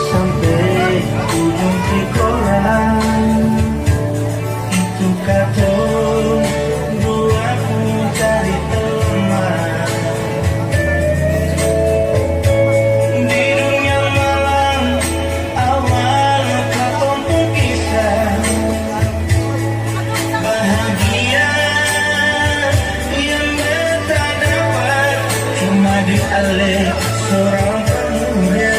sampai ujung tikoran. Itu kata buatku cari teman di dunia malam. Awal kau pun kisah bahagia yang tak dapat cuma dialih seorang pemuda.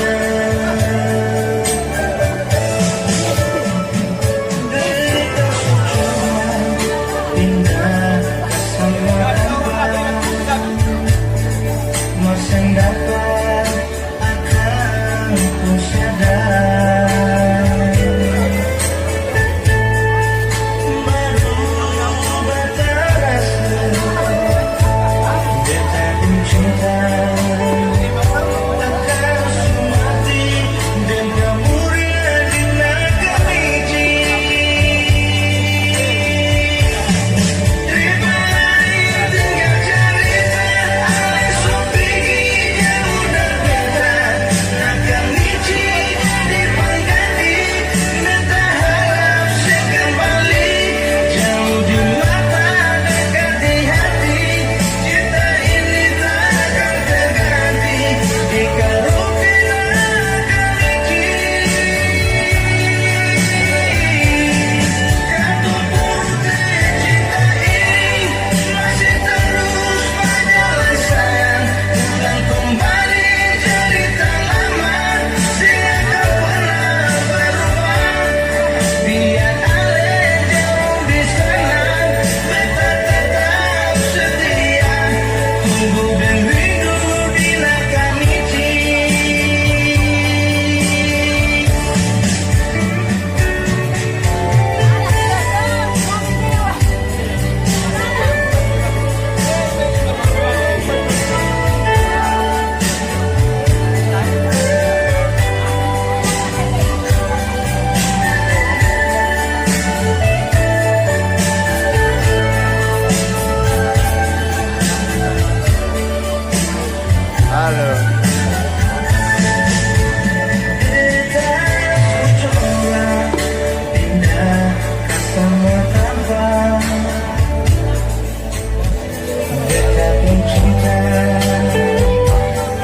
Derita cuma pindah sama tanpa masa yang dapat akan ku sadar. Baru berterasa beta cinta akan sumati dan kemuria di negeri ji. Terima tinggal cerita alih supiki jauh dan beta akan nici di pengganti beta harap sekembali jauh di mata dekat di hati. Cinta ini takkan terganti jika rupiah akan nici. Kartu putih cinta ini masih terus berjalan sayang. Ulang kembali cerita lama yang tak pernah berubah. Biar alih jauh di sana, beta tetap setia. Tunggu dan rindu bila kami Halo. Derita coba pindah sama tanpa beta pun cinta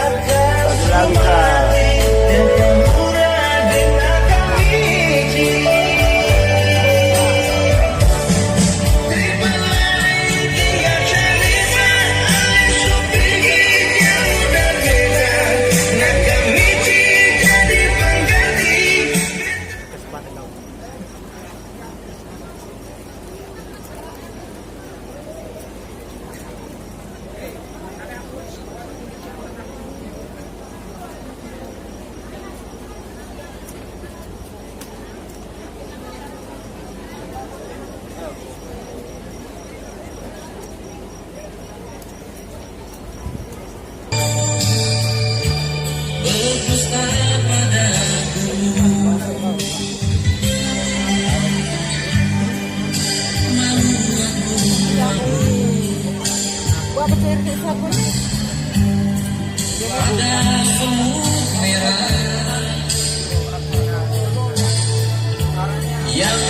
akan sumati dan kemuria di negeri ji. Terima tinggal cerita alih supiki jauh dan beta akan nici jadi pengganti. Berdusta padaku, malu aku pada semut merah yang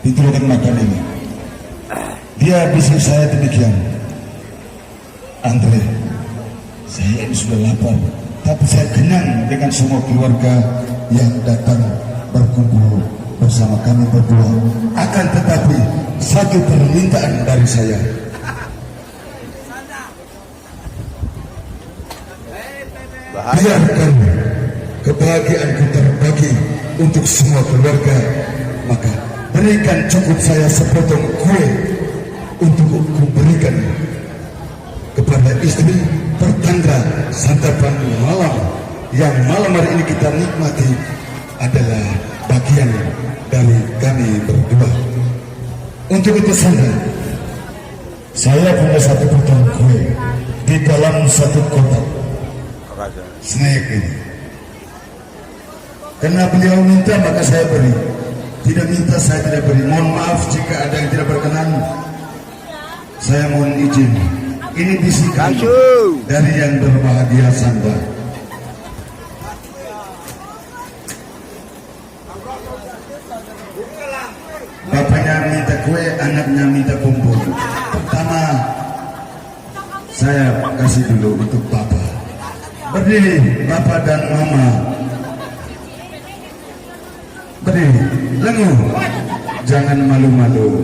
Ditulungan makan ini. Dia bisik saya demikian. Andre, saya ini sudah lapar, tapi saya kenyang dengan semua keluarga yang datang berkumpul bersama kami berdua. Akan tetapi satu permintaan dari saya. Biarkan kebahagiaanku terbagi untuk semua keluarga, maka berikan cukup saya sepotong kue untuk ku berikan kepada istri pertanda santapan malam yang malam hari ini kita nikmati adalah bagian dari kami berdua. Untuk itu saya punya satu potong kue di dalam satu kotak snack ini. Karena beliau minta maka saya beri. Tidak minta saya tidak beri. Mohon maaf jika ada yang tidak berkenan. Saya mohon izin. Ini bisikan dari yang berbahagia Sanda. Bapaknya minta kue, anaknya minta kumpul. Pertama saya kasih dulu untuk bapak. Berdiri bapak dan mama. Berdiri, lengu. Jangan malu-malu.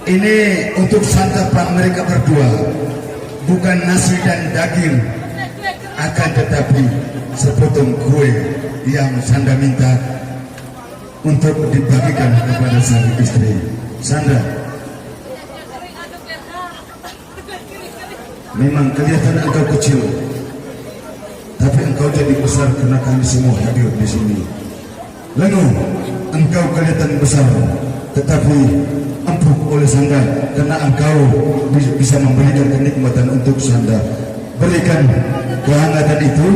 Ini untuk santapan mereka berdua, bukan nasi dan daging, akan tetapi sepotong kue yang Sanda minta untuk dibagikan kepada sang istri. Sanda, memang kelihatan engkau kecil, tapi engkau jadi besar karena kami semua hadir di sini. Lalu engkau kelihatan besar, tetapi empuk oleh Sanda karena engkau bisa memberikan kenikmatan untuk Sanda. Berikan kehangatan itu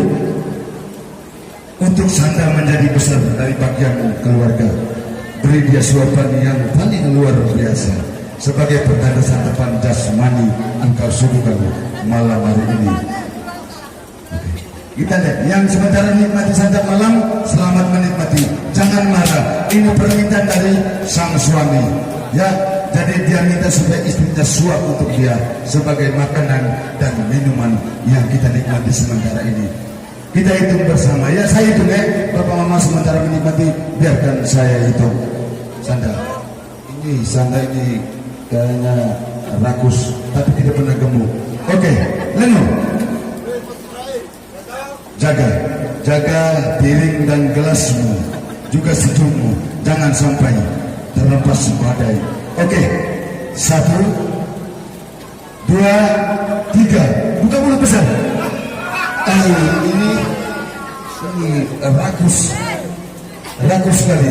untuk Sanda menjadi besar dari bagian keluarga. Beri dia suapan yang paling luar biasa sebagai pertanda santapan jasmani engkau suguhkan malam hari ini. Kita lihat yang sementara nikmati santap malam, selamat menikmati, jangan marah. Ini permintaan dari sang suami, ya. Jadi dia minta supaya istrinya suap untuk dia sebagai makanan dan minuman yang kita nikmati sementara ini. Kita hitung bersama, ya saya hitung ya. Bapak mama sementara menikmati, biarkan saya hitung. Sanda, ini Sanda ini kayaknya rakus, tapi tidak pernah gemuk. Oke, Leno. Jaga piring dan gelasmu, juga secukupmu, jangan sampai terlepas badai. Oke, 1, 2, 3, buka mulut besar. Ini rakus sekali.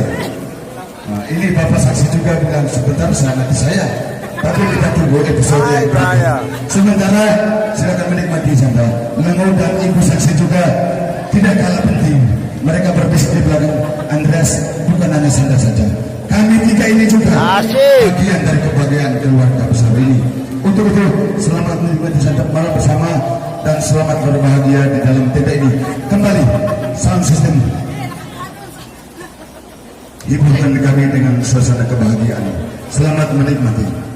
Nah, ini Bapak saksi juga bilang sebentar nanti saya. Tapi kita tunggu episode yang berikutnya. Sementara silakan menikmati Sanda. Lengo dan ibu saksi juga tidak kalah penting. Mereka berbisik di belakang. Andreas bukan hanya Sanda saja. Kami tiga ini juga bagian dari kebahagiaan keluarga besar ini. Untuk itu selamat menikmati Sanda malam bersama dan selamat berbahagia di dalam TP ini. Kembali sound system. Hiburkan kami dengan suasana kebahagiaan. Selamat menikmati.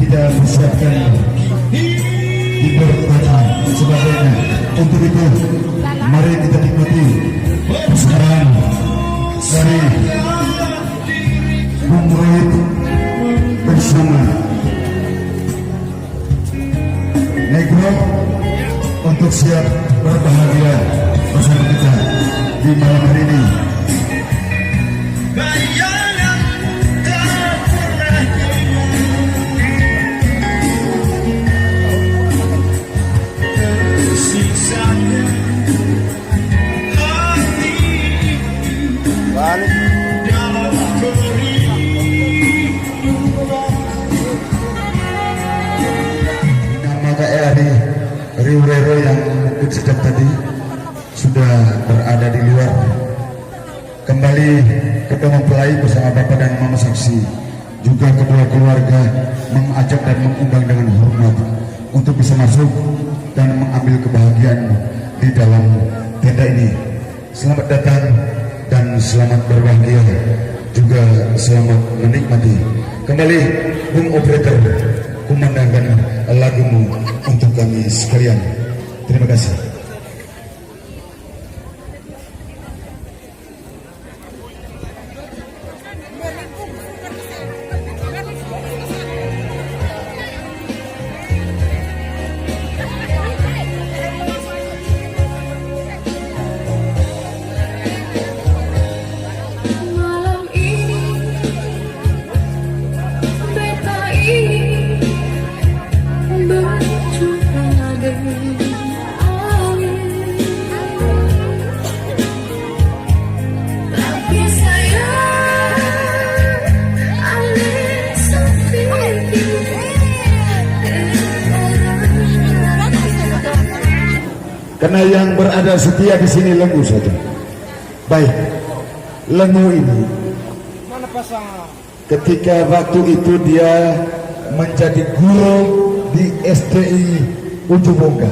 Kita persiapkan hibur baca sebagainya. Untuk itu mari kita nikmati persembahan dari Bung Rohit bersama Negro untuk siap berbahagia bersama kita di malam hari ini. Riurero yang mungkin sejak tadi sudah berada di luar kembali ke mempelai bersama Bapak dan Mama saksi juga kedua keluarga mengajak dan mengundang dengan hormat untuk bisa masuk dan mengambil kebahagiaan di dalam tenda ini. Selamat datang dan selamat berbahagia, juga selamat menikmati. Kembali Bung Operator, kumandangkan lagumu untuk kami sekalian. Terima kasih. Malam ini beta ini berjumpa dengan angin, tapi sayang angin sepi. Karena yang berada setia di sini Lengu saja. Baik, Lengu ini ketika waktu itu dia menjadi guru di STI Ujung Bongga.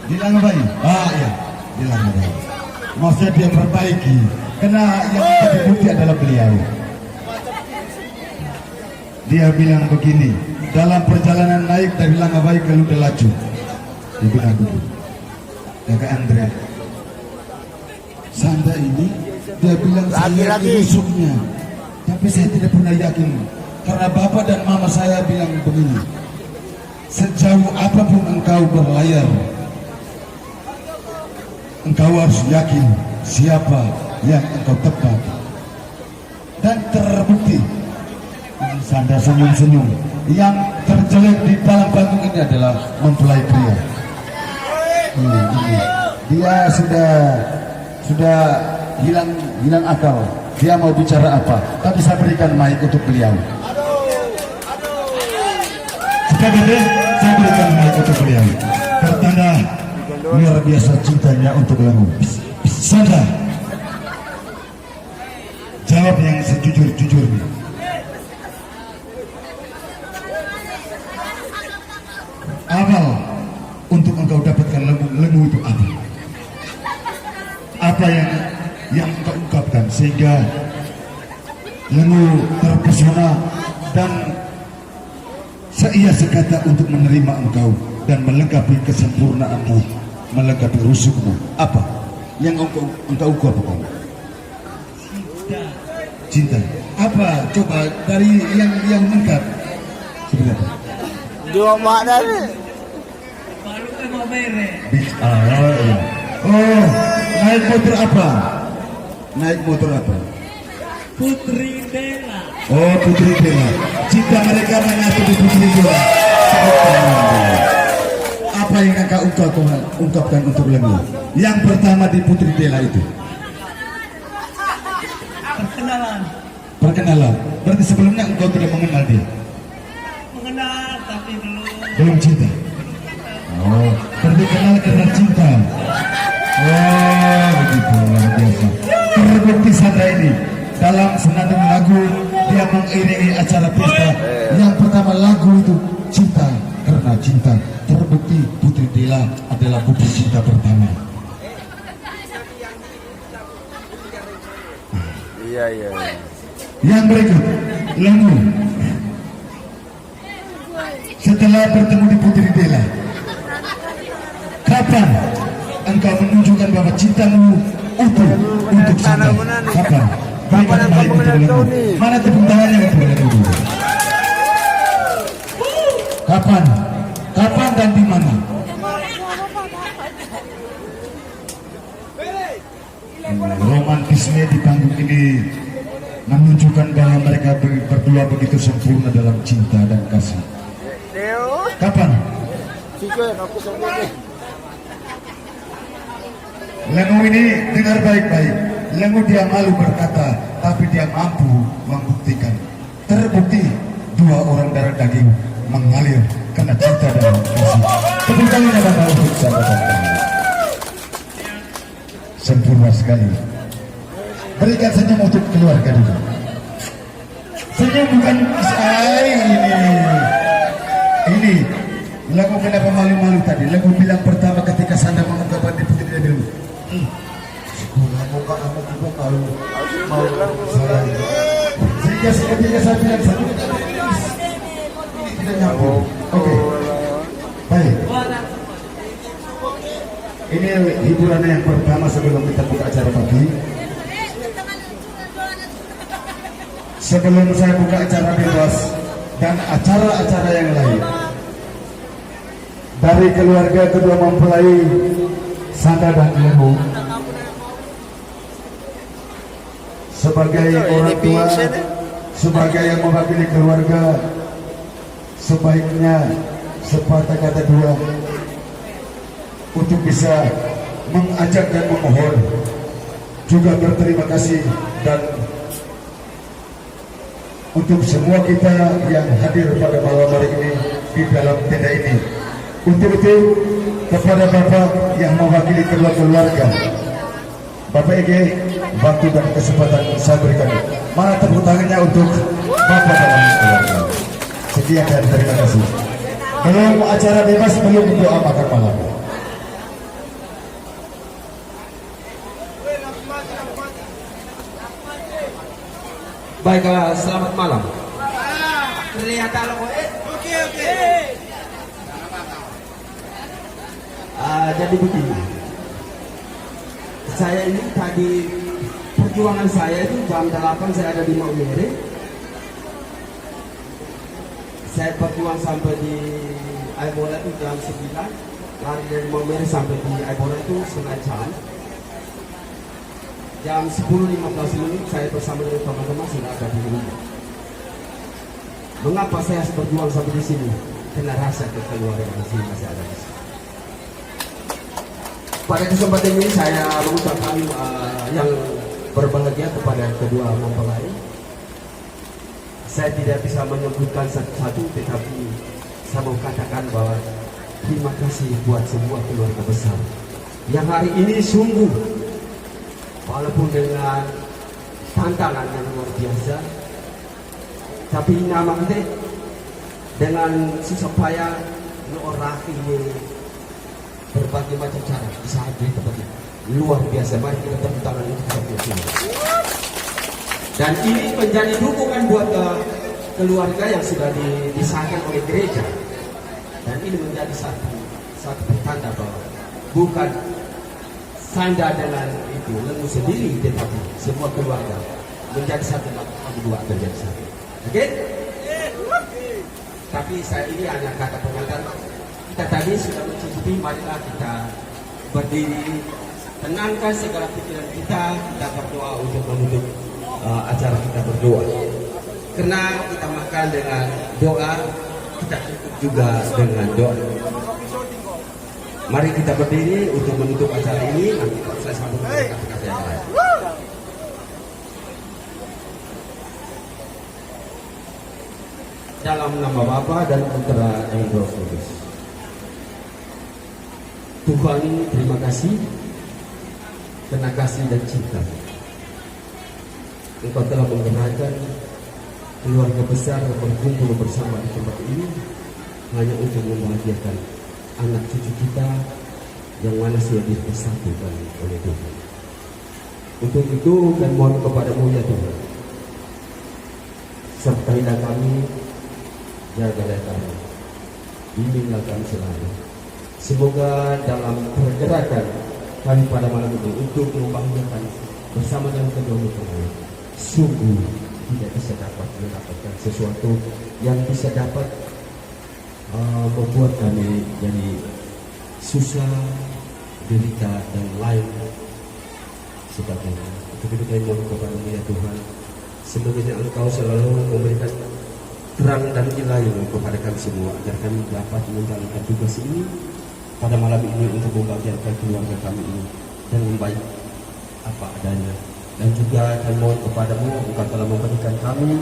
Dilanggabai? Ah iya, dilanggabai. Maksudnya dia perbaiki, karena yang menjadi bukti adalah beliau. Dia bilang begini, dalam perjalanan naik dari Langgabai ke Ludelaju, dia bilang begini, Kakak Andre, Sanda ini, dia bilang saya musuhnya, tapi saya tidak pernah yakin, karena bapak dan mama saya bilang begini, sejauh apapun engkau berlayar, engkau harus yakin siapa yang engkau tepat. Dan terbukti, Sanda senyum-senyum, yang terjelek di dalam panggung ini adalah mempelai pria. Ini. Dia sudah hilang akal. Dia mau bicara apa? Tapi saya berikan mic untuk beliau. Sudah gede, saya berikan mic untuk beliau. Pertanda luar biasa cintanya untuk Lengu. Sanda, jawab yang sejujur-jujurnya. Amal untuk engkau dapatkan Lengu itu apa? Apa yang engkau ungkapkan sehingga Lengu terpesona dan seia sekata untuk menerima engkau dan melengkapi kesempurnaanmu, melengkapi rusukmu. Apa yang engkau ungkapkan? Cinta. Apa? Coba dari yang lengkap. Sebenarnya. Dua mak dari. Oh, naik motor apa? Naik motor apa? Putri Bella. Oh, Putri Bella. Cinta mereka menyatu di Putri Bella. Apa yang kakak ungkapkan untuk Lengu? Yang pertama di Putri Bella itu perkenalan. Berarti sebelumnya engkau tidak mengenal dia? Mengenal tapi Belum cinta. Oh, berarti kenal karena cinta. Oh, begitu luar biasa. Terbukti Sandra ini dalam senandung lagu dia mengiringi acara pesta. Yang pertama lagu itu cinta karena cinta. Terbukti Putri Bella adalah bukti cinta pertama. Iya. Yang berikut, Lengu. Setelah bertemu di Putri Bella, kapan engkau menunjukkan bahwa cintamu utuh untuk Sanda? Kapan? Berikan baik untuk Lengu. Mana tepuk tangannya untuk Lengu? Kapan? Kapan dan di mana? Romantisme di panggung ini menunjukkan bahwa mereka berdua begitu sempurna dalam cinta dan kasih. Kapan? Lengu ini dengar baik-baik. Lengu dia malu berkata, tapi dia mampu membuktikan. Terbukti dua orang darah daging mengalir karena cinta dan kasih. Tepuk tangannya Bapak untuk sahabat kami. Sempurna sekali. Berikan senyum untuk keluarga dulu. Senyum bukan ini lagu kenapa malu-malu tadi. Lagu bilang pertama ketika Sanda mengungkapkan di putri dia bilang, sekolah muka kamu juga malu saya. Sehingga ketika saya bilang satu ini tidak nyambung. Oke, baik. Ini hiburan yang pertama sebelum kita buka acara pagi. Sebelum saya buka acara bebas dan acara-acara yang lain, dari keluarga kedua mempelai Sanda dan Ibu, sebagai orang tua, sebagai yang mewakili keluarga, sebaiknya sepatah kata dua untuk bisa mengajak dan memohon, juga berterima kasih dan untuk semua kita yang hadir pada malam hari ini di dalam tenda ini. Untuk itu kepada Bapak yang mewakili kedua keluarga, Bapak Ege, waktu dan kesempatan saya berikan. Mana tepuk tangannya untuk Bapak dalam keluarga. Sekian dan terima kasih. Belum acara bebas, belum doa makan malam. Baiklah, selamat malam. Jadi begini, saya ini tadi perjuangan saya itu jam 8 saya ada di Maumere. Saya berjuang sampai di Aibola itu jam 9, lari dari Maumere sampai di Aibola itu setengah jam. Jam 10.15 saya bersama dengan teman-teman sudah ada di rumah. Mengapa saya harus berjuang sampai di sini? Karena rasa kekeluargaan di sini masih ada di sini. Pada kesempatan ini saya mengucapkan yang berbahagia kepada kedua mempelai. Saya tidak bisa menyebutkan satu-satu, tetapi saya mau katakan bahwa terima kasih buat semua keluarga besar yang hari ini sungguh, walaupun dengan tantangan yang luar biasa, tapi nama kita dengan susah payah orang ini berbagai macam cara bisa hadir seperti luar biasa. Mari kita tepuk tangan untuk kita. Dan ini menjadi dukungan buat keluarga yang sudah disahkan oleh gereja. Dan ini menjadi satu pertanda bahwa bukan Sanda dengan itu Lengu sendiri, tetapi semua keluarga menjadi satu, dua terjadi satu. Oke? Tapi saya ini hanya kata pengantar. Kita tadi sudah mencicipi, marilah kita berdiri, tenangkan segala pikiran kita berdoa untuk menutup acara kita berdoa. Karena kita makan dengan doa, kita cukup juga dengan doa. Mari kita berdiri untuk menutup acara ini. Nanti saya sambung dengan kata-kata yang lain. Dalam nama Bapa dan Putra dan Roh Kudus. Tuhan, terima kasih karena kasih dan cinta. Engkau telah menggerakkan keluarga besar berkumpul bersama di tempat ini hanya untuk membahagiakan anak cucu kita yang mana sudah dipersatukan oleh Tuhan. Untuk itu kami mohon kepadamu ya Tuhan, sertailah kami, jagalah kami, bimbinglah kami selalu. Semoga dalam pergerakan kami pada malam ini untuk membahagiakan bersama dengan kedua mempelai, sungguh tidak bisa dapat mendapatkan sesuatu yang bisa dapat membuat kami jadi susah, derita dan lain sebagainya. Untuk itu kami mohon kepada-Mu ya Tuhan, semoga Engkau selalu memberikan terang dan ilmu kepada kami semua agar kami dapat menjalankan tugas ini pada malam ini untuk membahagiakan keluarga kami ini dengan baik apa adanya. Dan juga kami mohon kepadamu, Engkau telah memberikan kami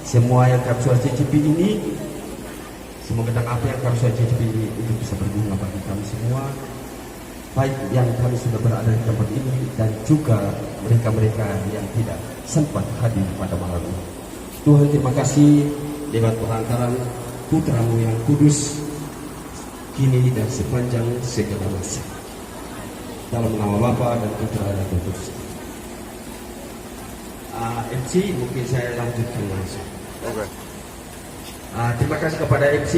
semua yang kami sudah cicipi ini Semoga dan apa yang kami sudah cicipi itu bisa berguna bagi kami semua, baik yang kami sudah berada di tempat ini dan juga mereka-mereka yang tidak sempat hadir pada malam ini. Tuhan, terima kasih lewat perantaran putramu yang kudus kini dan sepanjang segala masa. Dalam nama Bapa dan Putra dan Roh Kudus. MC mungkin saya lanjutkan langsung. Oke. Terima kasih kepada MC.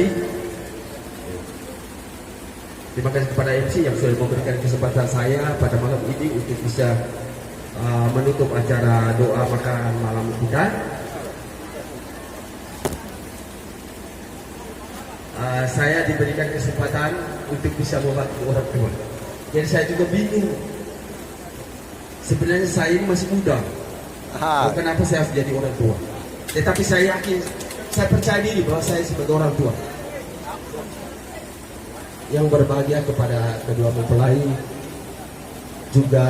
Terima kasih kepada MC yang sudah memberikan kesempatan saya pada malam ini untuk bisa menutup acara doa makan malam kita. Saya diberikan kesempatan untuk bisa membantu orang tua. Jadi saya juga bingung. Sebenarnya saya ini masih muda. Kenapa saya harus jadi orang tua? Tetapi saya yakin, saya percaya diri bahwa saya sebagai orang tua yang berbahagia kepada kedua mempelai, juga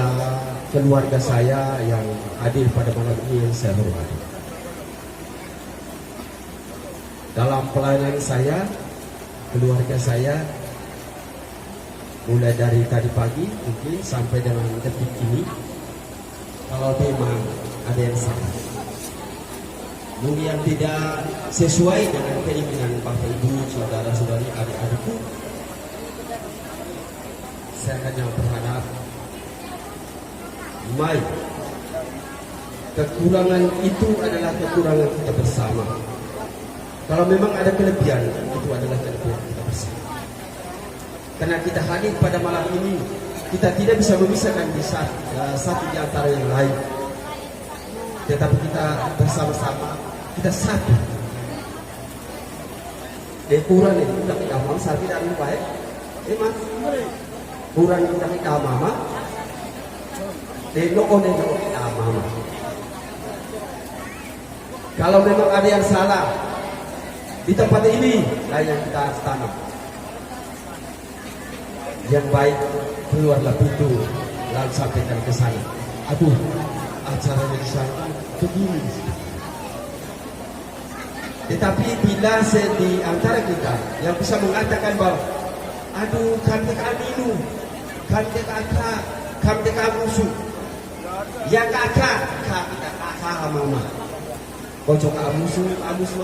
keluarga saya yang hadir pada malam ini yang saya hormati. Dalam pelayanan saya, keluarga saya, mulai dari tadi pagi mungkin sampai dengan detik ini, kalau memang ada yang salah, mungkin yang tidak sesuai dengan keinginan Bapak Ibu, saudara-saudari, adik-adikku, saya hanya berharap, mari kekurangan itu adalah kekurangan kita bersama. Kalau memang ada kelebihan, itu adalah kelebihan kita bersama. Karena kita hadir pada malam ini, kita tidak bisa memisahkan di satu di antara yang lain. Tetapi kita bersama-sama, kita satu. Kurang ini, kita mama, saya tidak lupa ya. Mas, kurang kita mama. Noko kita mama. Kalau memang ada yang salah di tempat ini, yang kita harus tanam. Yang baik keluarlah pintu, lalu sampaikan ke sana. Aduh, acaranya di sana begini. Tetapi bila di antara kita yang bisa mengatakan bahwa, aduh, kami aminu, kami kakak, kami musuh, ya kakak mama. Ojo ka musuh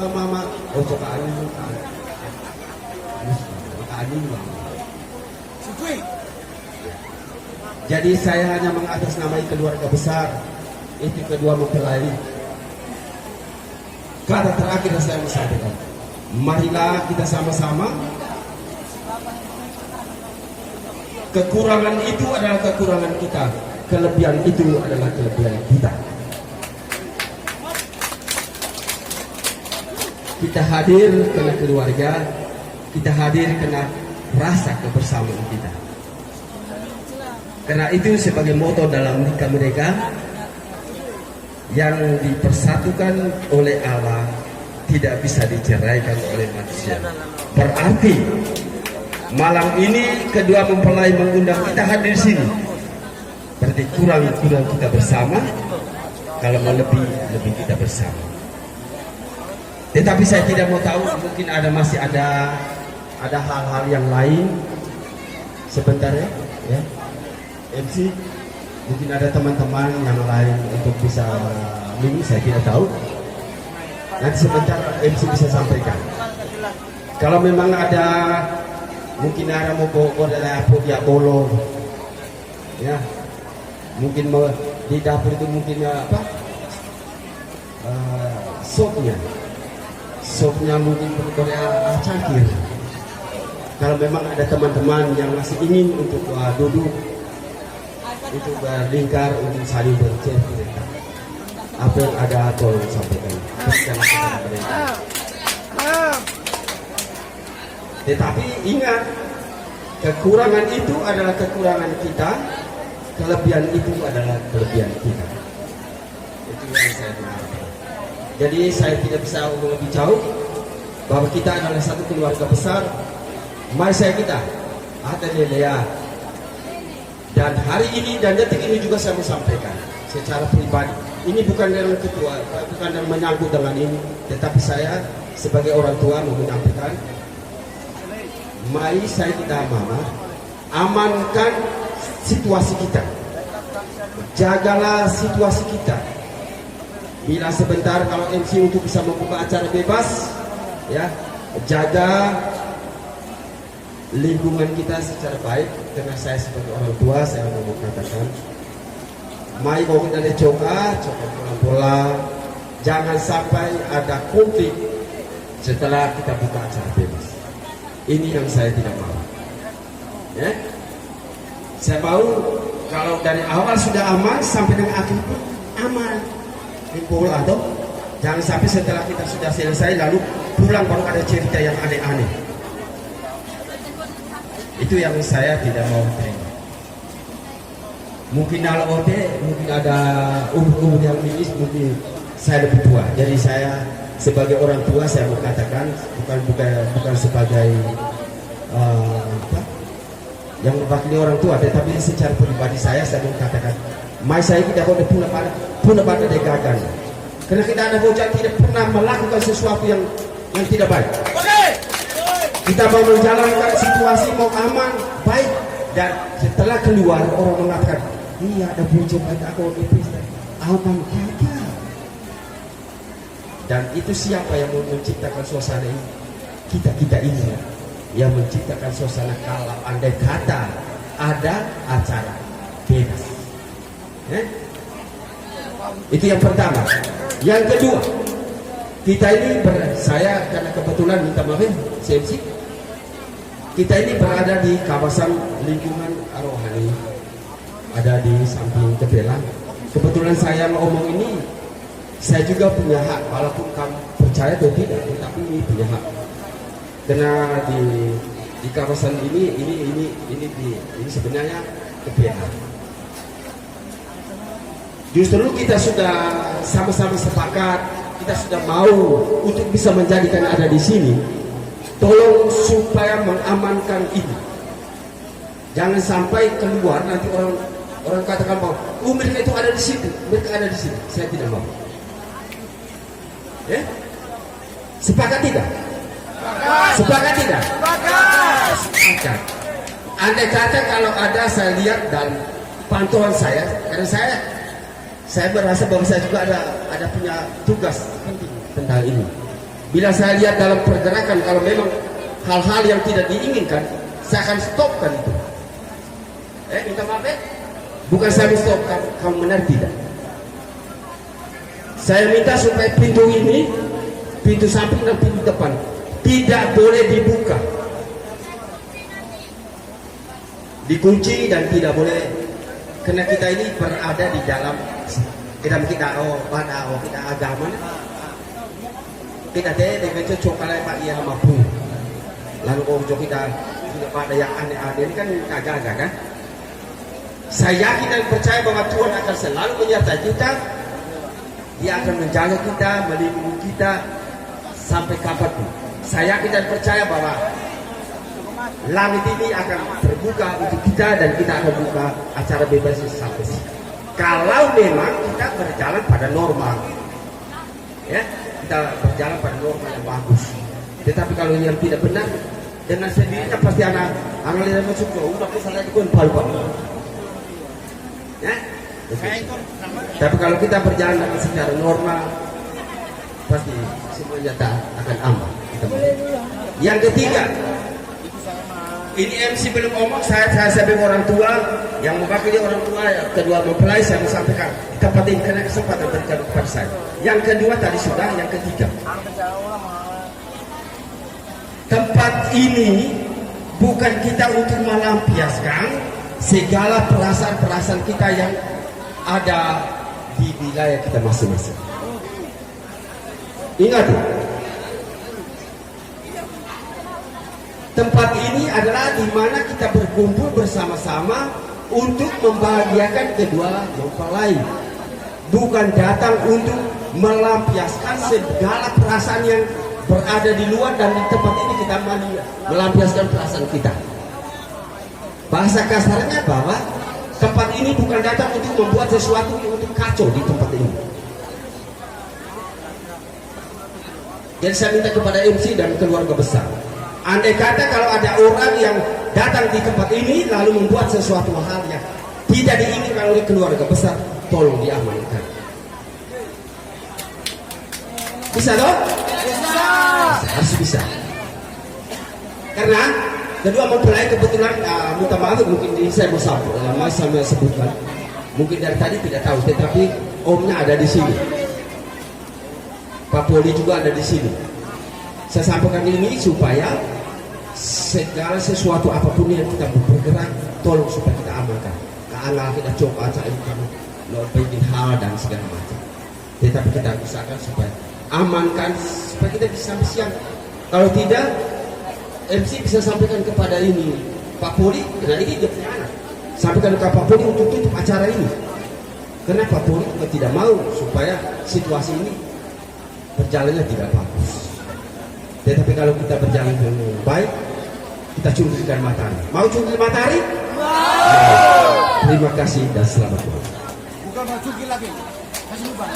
mama, ojo ka anu mama. Jadi saya hanya mengatasnamai keluarga besar itu kedua mempelai. Kata terakhir yang saya sampaikan, marilah kita sama-sama. Kekurangan itu adalah kekurangan kita, kelebihan itu adalah kelebihan kita. Kita hadir karena keluarga, kita hadir karena rasa kebersamaan kita. Karena itu sebagai moto dalam nikah mereka yang dipersatukan oleh Allah tidak bisa diceraikan oleh manusia. Berarti malam ini kedua mempelai mengundang kita hadir di sini. Berarti kurang kita bersama, kalau mau lebih kita bersama. Tetapi saya tidak mau tahu, mungkin masih ada hal-hal yang lain. Sebentar ya. MC, mungkin ada teman-teman yang lain untuk bisa ini, saya tidak tahu. Nanti sebentar MC bisa sampaikan. Kalau memang mungkin ada mau ada dia bolong, ya, mungkin di dapur itu mungkin sopnya mungkin berkorea cangkir. Kalau memang ada teman-teman yang masih ingin untuk duduk, itu berlingkar untuk saling bercerita. Apa yang ada tolong sampaikan. Tetapi ingat, kekurangan itu adalah kekurangan kita, kelebihan itu adalah kelebihan kita. Itu yang saya dengar. Jadi saya tidak bisa lebih jauh bahwa kita adalah satu keluarga besar. Mari kita ada Lea. Dan hari ini dan detik ini juga saya mau sampaikan secara pribadi. Ini bukan dalam ketua, bukan dalam menyangkut dengan ini, tetapi saya sebagai orang tua mau menyampaikan mari saya kita amankan situasi kita, jagalah situasi kita. Bila sebentar kalau MC untuk bisa membuka acara bebas, ya, jaga lingkungan kita secara baik. Karena saya sebagai orang tua, saya mau katakan, mari mau kita coba pola, jangan sampai ada konflik setelah kita buka acara bebas. Ini yang saya tidak mau. Ya, saya mau kalau dari awal sudah aman sampai dengan akhir pun aman. Pola atau jangan sampai setelah kita sudah selesai lalu pulang baru ada cerita yang aneh-aneh. Itu yang saya tidak mau terima. Mungkin kalau mungkin ada umur yang minis, mungkin saya lebih tua. Jadi saya sebagai orang tua saya mau katakan bukan sebagai yang mewakili orang tua, tetapi secara pribadi saya mau katakan, saya tidak boleh puna pada degagan. Karena kita anak bocah tidak pernah melakukan sesuatu yang tidak baik. Kita mau menjalankan situasi mau aman, baik, dan setelah keluar orang mengatakan, iya ada bocah baik aku di pesta, aman kagak. Dan itu siapa yang mau menciptakan suasana ini? Kita ini yang menciptakan suasana kalau andai kata ada acara bebas. Itu yang pertama. Yang kedua, kita ini saya karena kebetulan minta maaf CMC, kita ini berada di kawasan lingkungan rohani, ada di samping Kebelang. Kebetulan saya ngomong ini, saya juga punya hak, walaupun kamu percaya atau tidak, tetapi ini punya hak. Karena di kawasan ini sebenarnya Kebelang. Justru kita sudah sama-sama sepakat, kita sudah mau untuk bisa menjadikan ada di sini. Tolong supaya mengamankan ini. Jangan sampai keluar nanti orang katakan bahwa mereka itu ada di situ, mereka ada di sini. Saya tidak mau. Ya? Sepakat tidak? Sepakat tidak? Sepakat. Andai kata kalau ada saya lihat dan pantauan saya, karena saya merasa bahwa saya juga ada punya tugas penting tentang ini. Bila saya lihat dalam pergerakan kalau memang hal-hal yang tidak diinginkan, saya akan stopkan itu. Minta maaf bukan saya stop, kamu benar tidak. Saya minta supaya pintu ini, pintu samping dan pintu depan tidak boleh dibuka, dikunci dan tidak boleh. Karena kita ini berada di dalam kita kita agama, kita dengan cocok kalau Pak Iya mampu. Lalu kita tidak pada yang aneh-aneh ini kan kagak kan? Saya yakin dan percaya bahwa Tuhan akan selalu menyertai kita. Dia akan menjaga kita, melindungi kita sampai kapanpun. Saya yakin dan percaya bahwa langit ini akan terbuka untuk kita dan kita akan buka acara bebas sampai sini. Kalau memang kita berjalan pada normal, ya, kita berjalan pada normal yang bagus. Tetapi kalau yang tidak benar, dengan sendirinya pasti anak lihat masuk ke udah misalnya ikut pal-pal. Ya, tapi kalau kita berjalan dengan secara normal, pasti semuanya akan aman. Yang ketiga, ini MC belum ngomong, saya sebagai orang tua yang mewakili orang tua, kedua mempelai saya mau sampaikan tempat ini karena kesempatan berikan kepada saya. Yang kedua tadi sudah, yang ketiga, tempat ini bukan kita untuk melampiaskan segala perasaan-perasaan kita yang ada di wilayah kita masing-masing. Ingat, tempat ini adalah di mana kita berkumpul bersama-sama untuk membahagiakan kedua mempelai. Bukan datang untuk melampiaskan segala perasaan yang berada di luar, dan di tempat ini kita melampiaskan perasaan kita. Bahasa kasarnya bahwa tempat ini bukan datang untuk membuat sesuatu untuk kacau di tempat ini. Jadi saya minta kepada MC dan keluarga besar, Andai kata kalau ada orang yang datang di tempat ini lalu membuat sesuatu hal yang tidak diinginkan oleh keluarga besar, tolong diamankan. Bisa toh? Bisa. Harus bisa. Karena kedua mempelai kebetulan minta maaf mungkin saya mau sebutkan. Mungkin dari tadi tidak tahu, tetapi omnya ada di sini. Pak Poli juga ada di sini. Saya sampaikan ini supaya segala sesuatu apapun yang kita bergerak, tolong supaya kita amankan. Karena kita coba cairkan bikin hal dan segala macam. Tetapi kita usahakan supaya amankan, supaya kita bisa sampai siang. Kalau tidak, MC bisa sampaikan kepada ini Pak Poli, karena ini dia punya anak. Sampaikan ke Pak Poli untuk tutup acara ini. Karena Pak Poli juga tidak mau supaya situasi ini berjalannya tidak bagus. Tetapi kalau kita berjalan dengan baik, kita curigikan matahari. Mau curi matahari? Wow. Terima kasih dan selamat malam. Bukan mau cuci lagi. Masih lupa.